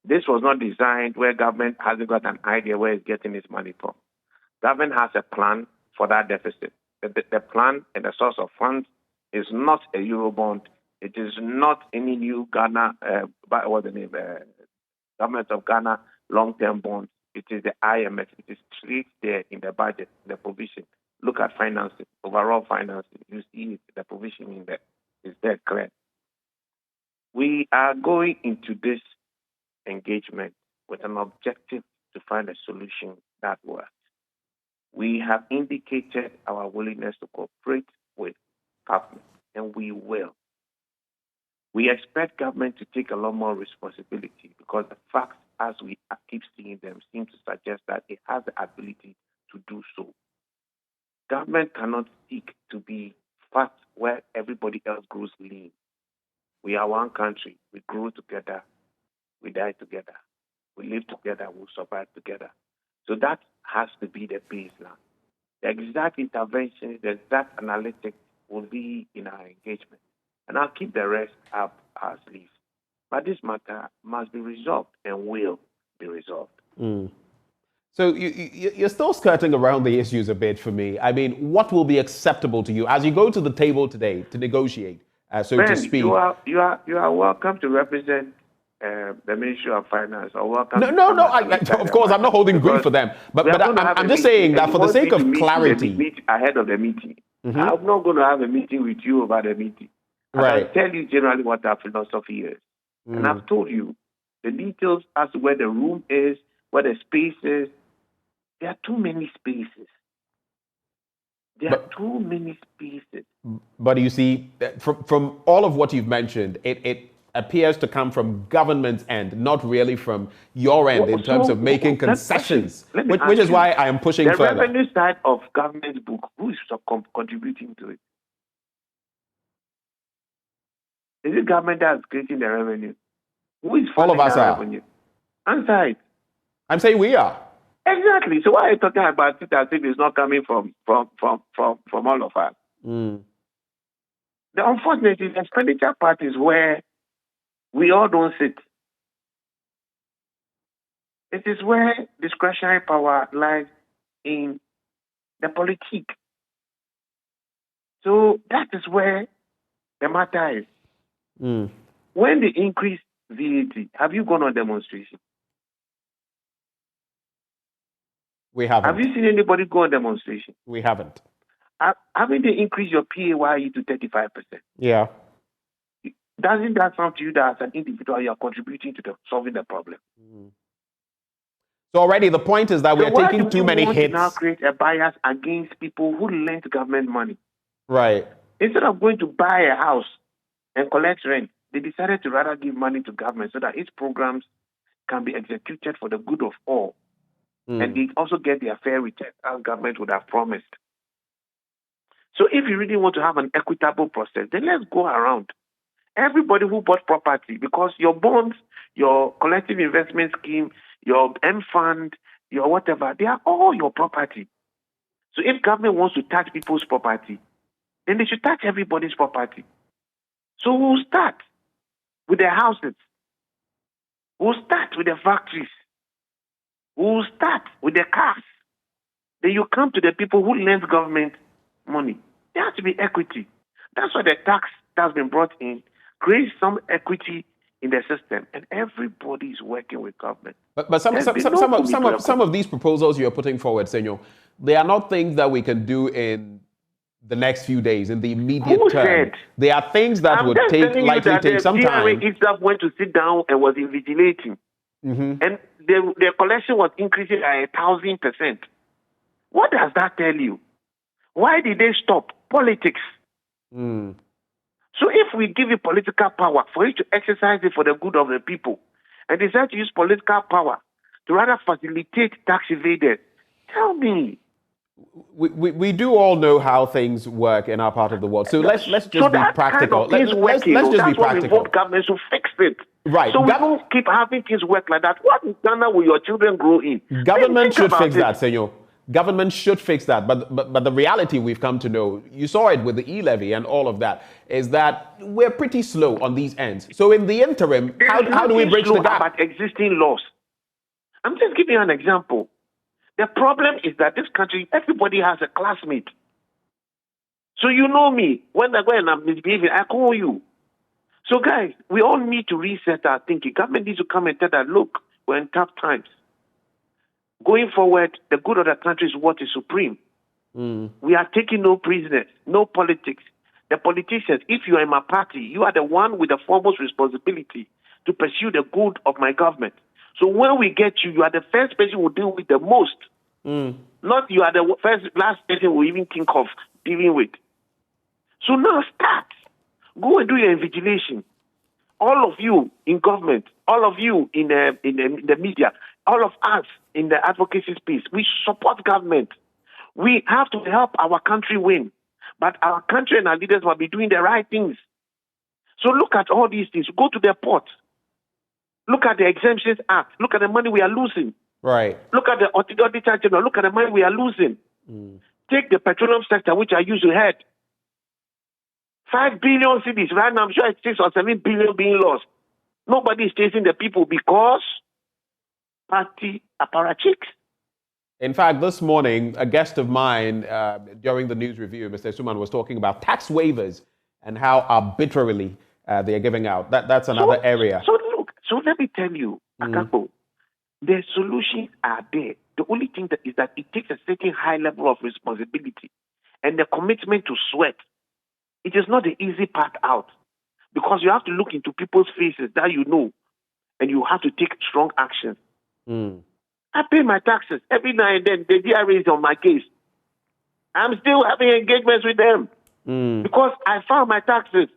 [SPEAKER 3] This was not designed where government hasn't got an idea where it's getting its money from. Government has a plan for that deficit. The plan and the source of funds It's not a Eurobond. It is not any new Ghana, what's the name, Government of Ghana long-term bonds. It is the IMF. It is straight there in the budget, the provision. Look at financing, overall financing. You see it, the provision in there is there clear. We are going into this engagement with an objective to find a solution that works. We have indicated our willingness to cooperate with government, and we will. We expect government to take a lot more responsibility because the facts, as we keep seeing them, seem to suggest that it has the ability to do so. Government cannot seek to be fat where everybody else grows lean. We are one country. We grow together. We die together. We live together. We'll survive together. So that has to be the baseline. The exact interventions, the exact analytics will be in our engagement. And I'll keep the rest up our sleeves. But this matter must be resolved and will be resolved.
[SPEAKER 1] So you're still skirting around the issues a bit for me. I mean, what will be acceptable to you as you go to the table today to negotiate, so
[SPEAKER 3] Ben,
[SPEAKER 1] to speak?
[SPEAKER 3] You are welcome to represent the Ministry of Finance, or welcome.
[SPEAKER 1] No. Of course, I'm not holding grief for them, but I'm just saying that for the sake of clarity,
[SPEAKER 3] ahead of the meeting, I'm not going to have a meeting with you about the meeting. I tell you generally what our philosophy is, and I've told you the details as to where the room is, where the space is. There are too many spaces.
[SPEAKER 1] But you see, from all of what you've mentioned, it appears to come from government's end, not really from your end in terms of making concessions, which is why I am pushing further.
[SPEAKER 3] The revenue side of government's book, who is contributing to it? Is it government that is creating the revenue? Who is funding the revenue? Answer it.
[SPEAKER 1] I'm saying we are.
[SPEAKER 3] Exactly. So why are you talking about it as if it's not coming from all of us? The unfortunate is the expenditure part is where we all don't sit. It is where discretionary power lies in the politique. So that is where the matter is. When they increase VAT, have you gone on demonstration?
[SPEAKER 1] We haven't.
[SPEAKER 3] Have you seen anybody go on demonstration?
[SPEAKER 1] We haven't.
[SPEAKER 3] Haven't they increased your PAYE to 35%?
[SPEAKER 1] Yeah.
[SPEAKER 3] Doesn't that sound to you that as an individual you are contributing to solving the problem?
[SPEAKER 1] So already the point is that we are taking too many hits.
[SPEAKER 3] To now create a bias against people who lend government money.
[SPEAKER 1] Right.
[SPEAKER 3] Instead of going to buy a house and collect rent, they decided to rather give money to government so that its programs can be executed for the good of all. And they also get their fair return as government would have promised. So if you really want to have an equitable process, then let's go around. Everybody who bought property, because your bonds, your collective investment scheme, your M fund, your whatever, they are all your property. So if government wants to touch people's property, then they should touch everybody's property. So we'll start with the houses. We'll start with the factories. We'll start with the cars. Then you come to the people who lend government money. There has to be equity. That's why the tax that's been brought in creates some equity in the system, and everybody is working with government.
[SPEAKER 1] But some of these proposals you are putting forward, Seno, they are not things that we can do in the next few days, in the immediate term. They are things that would likely take some time.
[SPEAKER 3] Itself went to sit down and was invigilating. And their collection was increasing by 1,000%. What does that tell you? Why did they stop? Politics. So if we give you political power for you to exercise it for the good of the people, and decide to use political power to rather facilitate tax evaders, tell me.
[SPEAKER 1] We do all know how things work in our part of the world. So let's just be practical. Let's just be practical.
[SPEAKER 3] We want government to fix it.
[SPEAKER 1] Right.
[SPEAKER 3] So we don't keep having things work like that. What in Ghana will your children grow in?
[SPEAKER 1] Government should fix that, Seno. Government should fix that. But the reality we've come to know, you saw it with the e-levy and all of that, is that we're pretty slow on these ends. So in the interim, how do we bridge the gap?
[SPEAKER 3] About existing laws. I'm just giving you an example. The problem is that this country, everybody has a classmate. So you know me. When I'm misbehaving, I call you. So guys, we all need to reset our thinking. Government needs to come and tell that, look, we're in tough times. Going forward, the good of the country is what is supreme. We are taking no prisoners, no politics. The politicians, if you are in my party, you are the one with the foremost responsibility to pursue the good of my government. So when we get you, you are the first person who deal with the most. Not you are the last person we even think of dealing with. So now start. Go and do your invigilation. All of you in government, all of you in the media, all of us in the advocacy space, we support government. We have to help our country win. But our country and our leaders will be doing the right things. So look at all these things. Go to the port. Look at the Exemptions Act. Look at the money we are losing.
[SPEAKER 1] Right.
[SPEAKER 3] Look at the Auditor General. Look at the money we are losing. Take the petroleum sector, which I used to head. 5 billion cities. Right now, I'm sure it's 6 or 7 billion being lost. Nobody is chasing the people because party apparatchiks.
[SPEAKER 1] In fact, this morning, a guest of mine during the news review, Mr. Suman, was talking about tax waivers and how arbitrarily they are giving out. That's another area.
[SPEAKER 3] So look, so let me tell you, Akakpo, the solutions are there. The only thing that is that it takes a certain high level of responsibility and the commitment to sweat. It is not the easy part out because you have to look into people's faces that you know and you have to take strong action. I pay my taxes every now and then. The DRA is on my case. I'm still having engagements with them because I filed my taxes.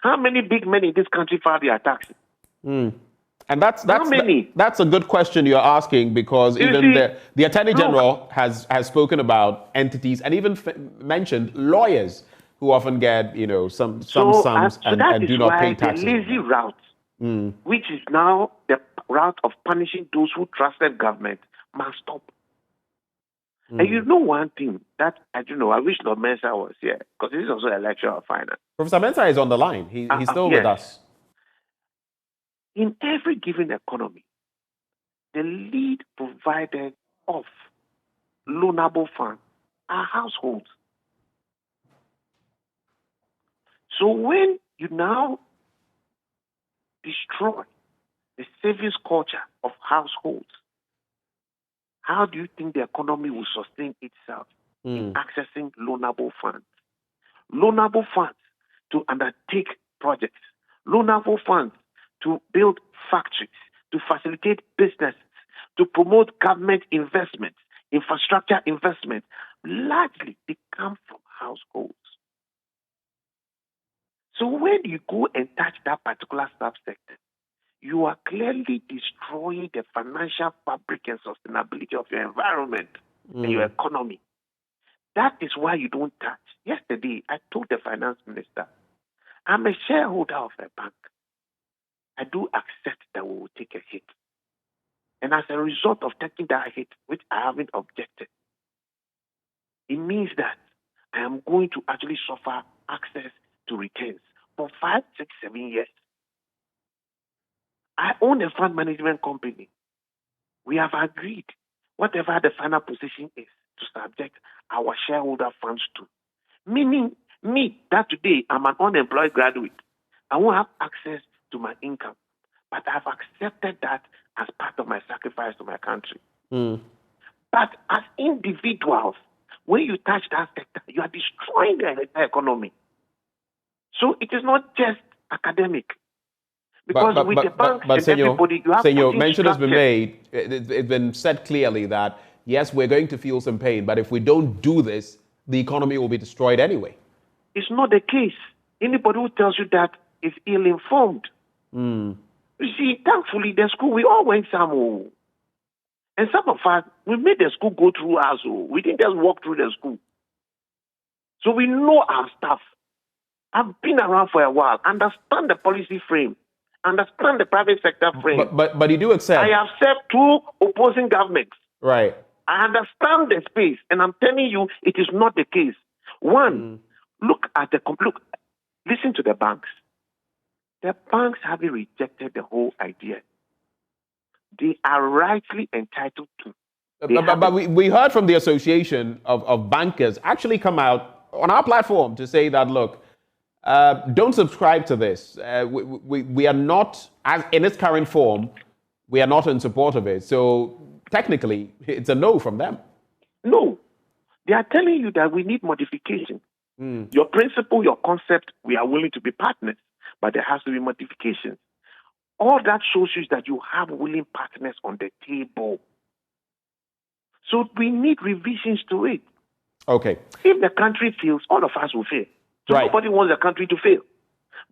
[SPEAKER 3] How many big men in this country file their taxes?
[SPEAKER 1] And that's a good question you're asking because even the Attorney General has spoken about entities and even mentioned lawyers who often get some sums and do not pay taxes.
[SPEAKER 3] The lazy route, which is now the route of punishing those who trusted government, must stop. And you know one thing that I wish Lord Mensa was here because this is also a lecturer of finance.
[SPEAKER 1] Professor Mensah is on the line. He's still with us.
[SPEAKER 3] In every given economy, the lead provider of loanable funds are households. So when you now destroy the savings culture of households, how do you think the economy will sustain itself in accessing loanable funds? Loanable funds to undertake projects, loanable funds to build factories, to facilitate businesses, to promote government investments, infrastructure investments, largely they come from households. So when you go and touch that particular subsector, you are clearly destroying the financial fabric and sustainability of your environment and your economy. That is why you don't touch. Yesterday, I told the finance minister, I'm a shareholder of a bank. I do accept that we will take a hit. And as a result of taking that hit, which I haven't objected, it means that I am going to actually suffer access to returns for 5, 6, 7 years. I own a fund management company. We have agreed, whatever the final position is, to subject our shareholder funds to. Meaning, me, that today I'm an unemployed graduate, I won't have access to my income. But I've accepted that as part of my sacrifice to my country. But as individuals, when you touch that sector, you are destroying the entire economy. So it is not just academic. Because with the banks and
[SPEAKER 1] Senor,
[SPEAKER 3] everybody, you have to
[SPEAKER 1] mention has been made. It's been said clearly that, yes, we're going to feel some pain, but if we don't do this, the economy will be destroyed anyway.
[SPEAKER 3] It's not the case. Anybody who tells you that is ill-informed. You see, thankfully, the school, we all went somewhere. And some of us, we made the school go through us. We didn't just walk through the school. So we know our stuff. I've been around for a while, understand the policy frame, understand the private sector frame.
[SPEAKER 1] But you do accept.
[SPEAKER 3] I have served 2 opposing governments.
[SPEAKER 1] Right.
[SPEAKER 3] I understand the space, and I'm telling you, it is not the case. One, listen to the banks. The banks haven't rejected the whole idea. They are rightly entitled to.
[SPEAKER 1] But we heard from the Association of Bankers actually come out on our platform to say that, look, don't subscribe to this. We are not, as in its current form, we are not in support of it. So technically, it's a no from them.
[SPEAKER 5] No. They are telling you that we need modification. Your principle, your concept, we are willing to be partners, but there has to be modifications. All that shows you that you have willing partners on the table. So we need revisions to it.
[SPEAKER 1] Okay.
[SPEAKER 5] If the country fails, all of us will fail. So nobody wants the country to fail.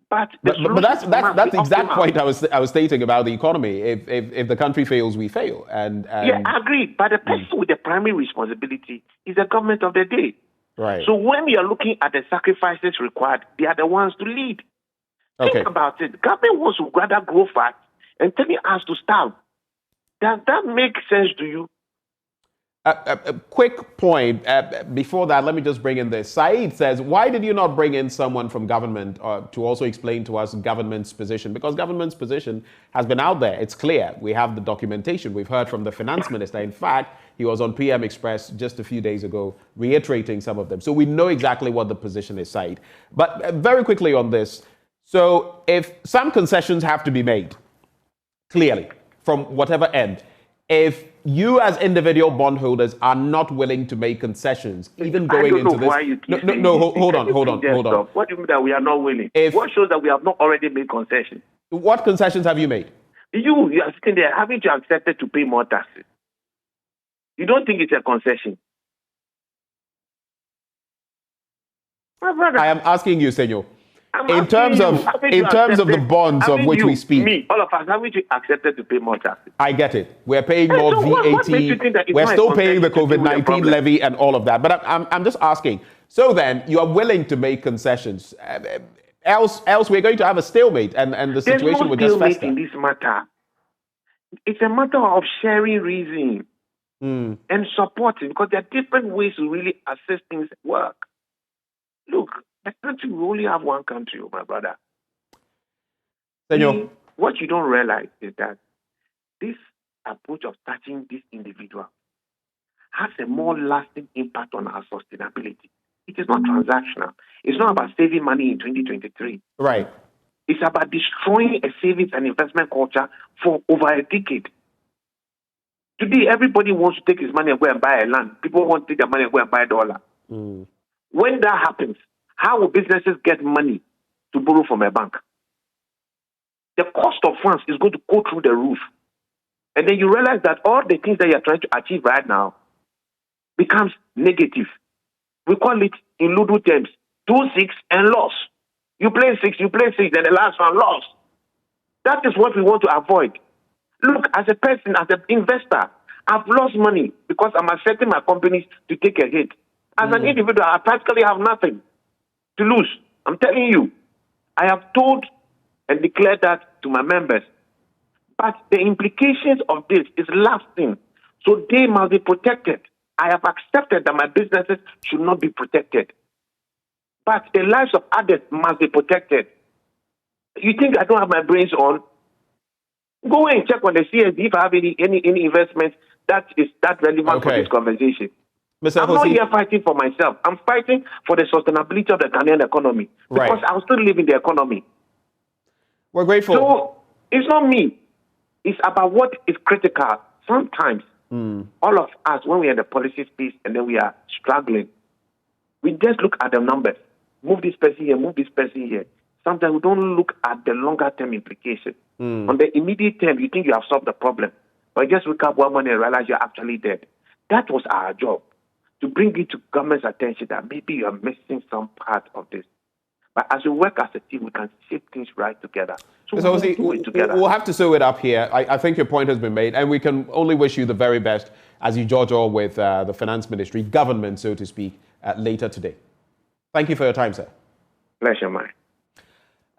[SPEAKER 5] But
[SPEAKER 1] that's the exact point I was stating about the economy. If the country fails, we fail. And
[SPEAKER 5] yeah, I agree. But the person with the primary responsibility is the government of the day.
[SPEAKER 1] Right.
[SPEAKER 5] So when we are looking at the sacrifices required, they are the ones to lead. Think about it. Government wants to rather grow fast and telling us to starve. Does that make sense to you?
[SPEAKER 1] A quick point. Before that, let me just bring in this. Saeed says, why did you not bring in someone from government to also explain to us government's position? Because government's position has been out there. It's clear. We have the documentation. We've heard from the finance minister. In fact, he was on PM Express just a few days ago, reiterating some of them. So we know exactly what the position is, Saeed. But very quickly on this. So if some concessions have to be made, clearly, from whatever end, if you as individual bondholders are not willing to make concessions, even going into this... Hold on.
[SPEAKER 5] What do you mean that we are not willing? What shows that we have not already made concessions?
[SPEAKER 1] What concessions have you made?
[SPEAKER 5] You are sitting there having to accept it to pay more taxes. You don't think it's a concession? My brother.
[SPEAKER 1] I am asking you, Senor. In terms of the bonds of which we speak,
[SPEAKER 5] all of us, haven't you accepted to pay more taxes?
[SPEAKER 1] I get it. We're paying more VAT. We're still paying the COVID-19 levy and all of that. But I'm just asking. So then, you are willing to make concessions. Else we're going to have a stalemate, and the situation will just fester.
[SPEAKER 5] In this matter, it's a matter of sharing reason and supporting, because there are different ways to really assist things work. Look. The country, we only have one country, my brother.
[SPEAKER 1] Senor.
[SPEAKER 5] What you don't realize is that this approach of touching this individual has a more lasting impact on our sustainability. It is not transactional. It's not about saving money in 2023.
[SPEAKER 1] Right.
[SPEAKER 5] It's about destroying a savings and investment culture for over a decade. Today, everybody wants to take his money and go and buy a land. People want to take their money and go and buy a dollar. When that happens, how will businesses get money to borrow from a bank? The cost of funds is going to go through the roof. And then you realize that all the things that you're trying to achieve right now becomes negative. We call it, in Ludo terms, 2-6 and loss. You play 6, and the last one loss. That is what we want to avoid. Look, as a person, as an investor, I've lost money because I'm accepting my companies to take a hit. As an individual, I practically have nothing to lose. I'm telling you, I have told and declared that to my members. But the implications of this is lasting. So they must be protected. I have accepted that my businesses should not be protected. But the lives of others must be protected. You think I don't have my brains on? Go and check on the CSD if I have any investments that is that relevant for this conversation.
[SPEAKER 1] Mr.
[SPEAKER 5] I'm
[SPEAKER 1] Hosi,
[SPEAKER 5] not here fighting for myself. I'm fighting for the sustainability of the Ghanaian economy. Because I'll still live in the economy.
[SPEAKER 1] We're grateful.
[SPEAKER 5] So it's not me. It's about what is critical. Sometimes, all of us, when we are in the policy space and then we are struggling, we just look at the numbers. Move this person here, move this person here. Sometimes we don't look at the longer term implications. On the immediate term, you think you have solved the problem. But just wake up one morning and realize you're actually dead. That was our job. To bring it to government's attention that maybe you are missing some part of this. But as we work as a team, we can shape things right together. So
[SPEAKER 1] we'll have to sew it up here. I think your point has been made, and we can only wish you the very best as you judge all with the finance ministry, government, so to speak, later today. Thank you for your time, sir.
[SPEAKER 5] Pleasure, mine.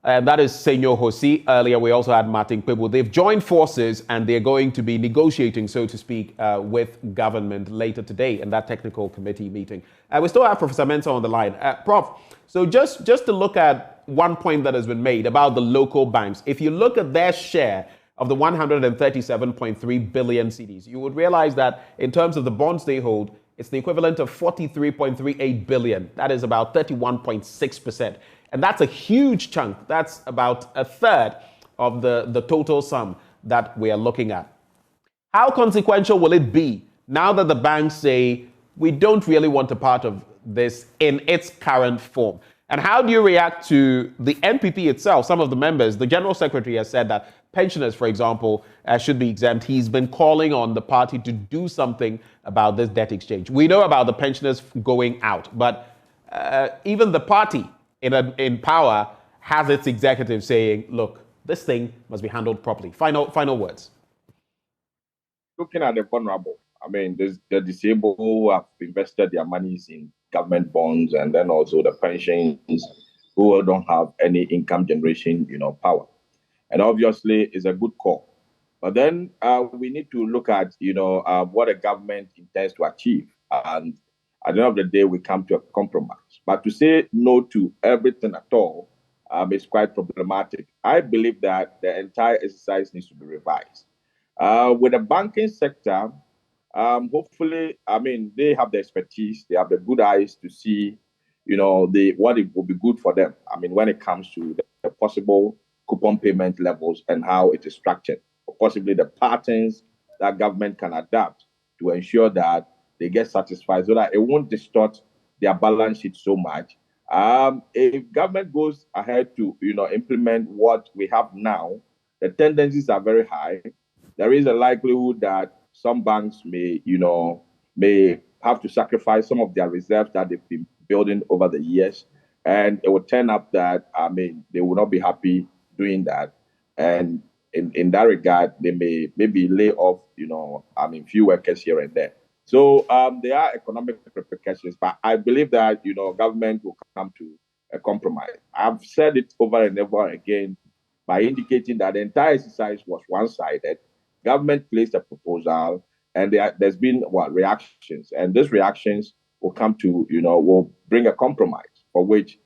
[SPEAKER 1] And that is Senor Hosi. Earlier, we also had Martin Pebble. They've joined forces and they're going to be negotiating, so to speak, with government later today in that technical committee meeting. We still have Professor Mensah on the line. Prof, so just to look at one point that has been made about the local banks, if you look at their share of the 137.3 billion cedis, you would realize that in terms of the bonds they hold, It's the equivalent of 43.38 billion. That is about 31.6%. And that's a huge chunk. That's about a third of the total sum that we are looking at. How consequential will it be now that the banks say we don't really want a part of this in its current form? And how do you react to the NPP itself? Some of the members, the General Secretary has said that pensioners, for example, should be exempt. He's been calling on the party to do something about this debt exchange. We know about the pensioners going out, but even the party in power has its executive saying, look, this thing must be handled properly. Final words.
[SPEAKER 2] Looking at the vulnerable, I mean, there's the disabled who have invested their monies in government bonds, and then also the pensions who don't have any income generation, power. And obviously, it's a good call. But then we need to look at, what a government intends to achieve. And at the end of the day, we come to a compromise. But to say no to everything at all is quite problematic. I believe that the entire exercise needs to be revised. With the banking sector, hopefully, I mean, they have the expertise, they have the good eyes to see, what it will be good for them. I mean, when it comes to the possible coupon payment levels and how it is structured, or possibly the patterns that government can adapt to ensure that they get satisfied so that it won't distort their balance sheet so much. If government goes ahead to, implement what we have now, the tendencies are very high. There is a likelihood that some banks may have to sacrifice some of their reserves that they've been building over the years. And it will turn up that, they will not be happy doing that. And in that regard, they may maybe lay off, few workers here and there. So there are economic repercussions, but I believe that, government will come to a compromise. I've said it over and over again by indicating that the entire exercise was one-sided. Government placed a proposal, and there's been reactions, and these reactions will come to, will bring a compromise for which,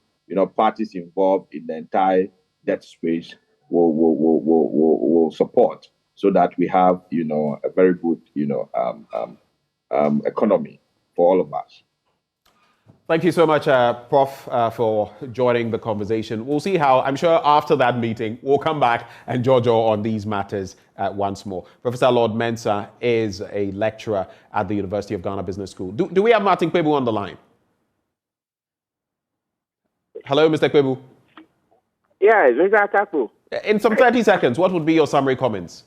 [SPEAKER 2] parties involved in the entire debt space will support, so that we have, a very good, economy for all of us.
[SPEAKER 1] Thank you so much, Prof, for joining the conversation. We'll see how, I'm sure after that meeting, we'll come back and Jojo on these matters once more. Professor Lord Mensah is a lecturer at the University of Ghana Business School. Do we have Martin Pebble on the line? Hello, Mr. Pebble.
[SPEAKER 4] Yes, Mr. Akakpo.
[SPEAKER 1] In some 30 seconds, what would be your summary comments?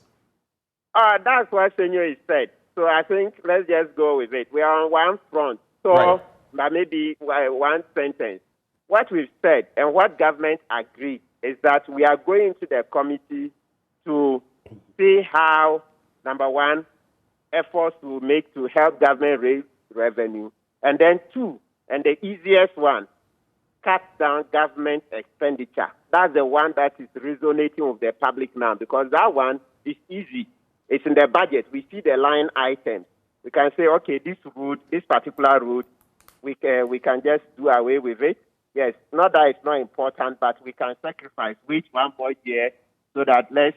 [SPEAKER 4] That's what Seno said. So I think let's just go with it. We are on one front. So
[SPEAKER 1] right.
[SPEAKER 4] But maybe one sentence. What we've said and what government agreed is that we are going to the committee to see how, number one, efforts will make to help government raise revenue. And then two, and the easiest one, cut down government expenditure. That's the one that is resonating with the public now, because that one is easy. It's in the budget. We see the line items. We can say, okay, this road, this particular road, we can just do away with it. Yes, not that it's not important, but we can sacrifice, wait one more year so that let's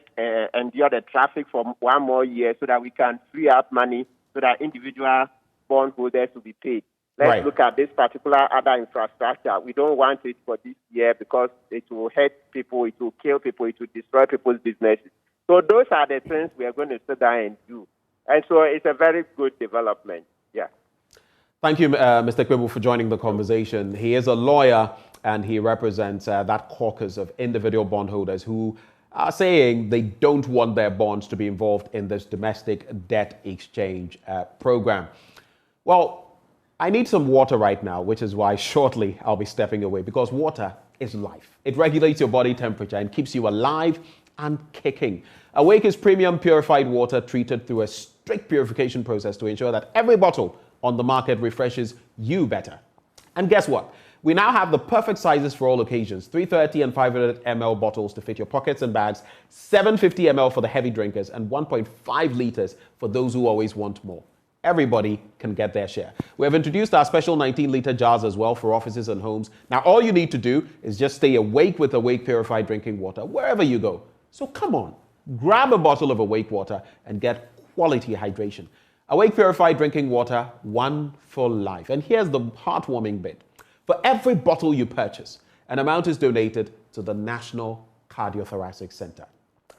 [SPEAKER 4] endure the traffic for one more year so that we can free up money so that individual bondholders will be paid. Let's look at this particular other infrastructure. We don't want it for this year because it will hurt people, it will kill people, it will destroy people's businesses. So those are the things we are going to sit down and do. And so it's a very good development. Yeah.
[SPEAKER 1] Thank you, Mr. Pebble, for joining the conversation. He is a lawyer and he represents that caucus of individual bondholders who are saying they don't want their bonds to be involved in this domestic debt exchange program. Well, I need some water right now, which is why shortly I'll be stepping away, because water is life. It regulates your body temperature and keeps you alive and kicking. Awake is premium purified water treated through a strict purification process to ensure that every bottle on the market refreshes you better. And guess what? We now have the perfect sizes for all occasions. 330 and 500 ml bottles to fit your pockets and bags, 750 ml for the heavy drinkers, and 1.5 liters for those who always want more. Everybody can get their share. We have introduced our special 19-liter jars as well for offices and homes. Now, all you need to do is just stay awake with Awake Purified Drinking Water wherever you go. So come on, grab a bottle of Awake Water and get quality hydration. Awake Purified Drinking Water, one for life. And here's the heartwarming bit. For every bottle you purchase, an amount is donated to the National Cardiothoracic Center.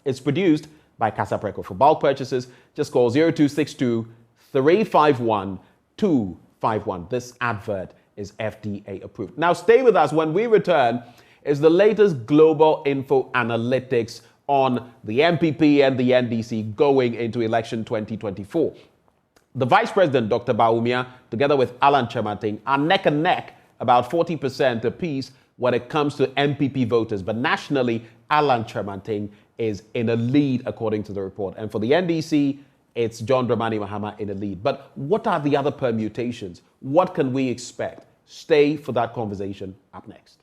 [SPEAKER 1] It's produced by Casa Preco. For bulk purchases, just call 0262 351 251. This advert is FDA approved. Now stay with us. When we return, is the latest global info analytics on the MPP and the NDC going into election 2024. The Vice President, Dr. Bawumia, together with Alan Kyerematen, are neck and neck, about 40% apiece when it comes to MPP voters. But nationally, Alan Kyerematen is in a lead, according to the report. And for the NDC, it's John Dramani Mahama in a lead. But what are the other permutations? What can we expect? Stay for that conversation up next.